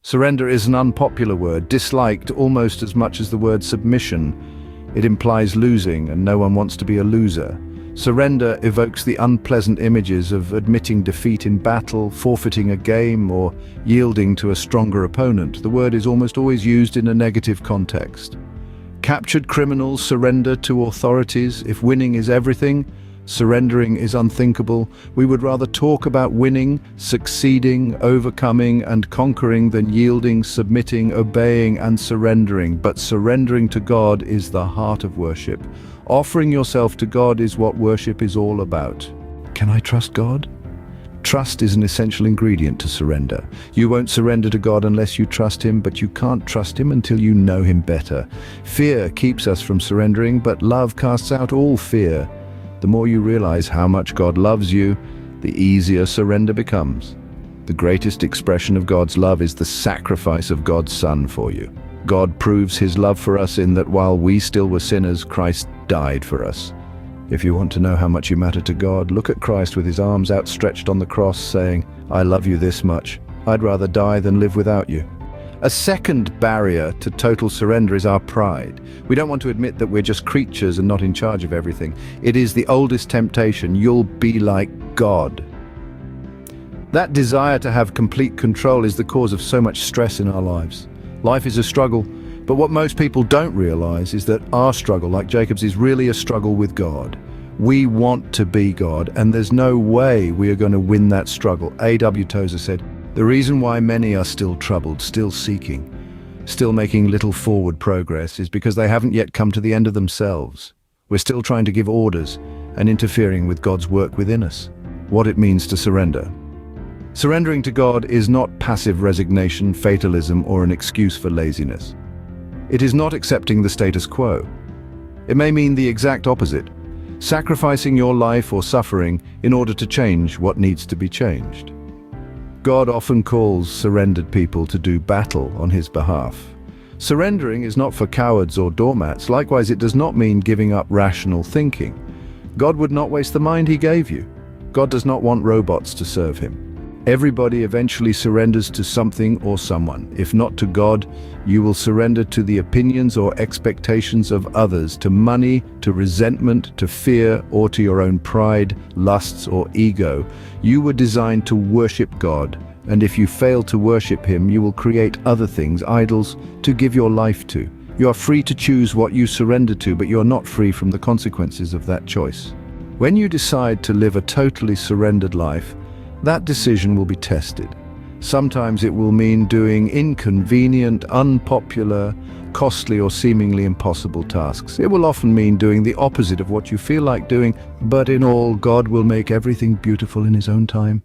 Surrender is an unpopular word, disliked almost as much as the word submission. It implies losing, and no one wants to be a loser. Surrender evokes the unpleasant images of admitting defeat in battle, forfeiting a game, or yielding to a stronger opponent. The word is almost always used in a negative context. Captured criminals surrender to authorities. If winning is everything, surrendering is unthinkable. We would rather talk about winning, succeeding, overcoming, and conquering than yielding, submitting, obeying, and surrendering. But surrendering to God is the heart of worship. Offering yourself to God is what worship is all about. Can I trust God? Trust is an essential ingredient to surrender. You won't surrender to God unless you trust Him, but you can't trust Him until you know Him better. Fear keeps us from surrendering, but love casts out all fear. The more you realize how much God loves you, the easier surrender becomes. The greatest expression of God's love is the sacrifice of God's Son for you. God proves His love for us in that while we still were sinners, Christ died for us. If you want to know how much you matter to God, look at Christ with His arms outstretched on the cross saying, "I love you this much. I'd rather die than live without you." A second barrier to total surrender is our pride. We don't want to admit that we're just creatures and not in charge of everything. It is the oldest temptation: you'll be like God. That desire to have complete control is the cause of so much stress in our lives. Life is a struggle, but what most people don't realize is that our struggle, like Jacob's, is really a struggle with God. We want to be God, and there's no way we are going to win that struggle. A.W. Tozer said, "The reason why many are still troubled, still seeking, still making little forward progress is because they haven't yet come to the end of themselves. We're still trying to give orders and interfering with God's work within us." What it means to surrender. Surrendering to God is not passive resignation, fatalism, or an excuse for laziness. It is not accepting the status quo. It may mean the exact opposite, sacrificing your life or suffering in order to change what needs to be changed. God often calls surrendered people to do battle on His behalf. Surrendering is not for cowards or doormats. Likewise, it does not mean giving up rational thinking. God would not waste the mind He gave you. God does not want robots to serve Him. Everybody eventually surrenders to something or someone. If not to God, you will surrender to the opinions or expectations of others, to money, to resentment, to fear, or to your own pride, lusts, or ego. You were designed to worship God, and if you fail to worship Him, you will create other things, idols, to give your life to. You are free to choose what you surrender to, but you are not free from the consequences of that choice. When you decide to live a totally surrendered life, that decision will be tested. Sometimes it will mean doing inconvenient, unpopular, costly, or seemingly impossible tasks. It will often mean doing the opposite of what you feel like doing, but in all, God will make everything beautiful in His own time.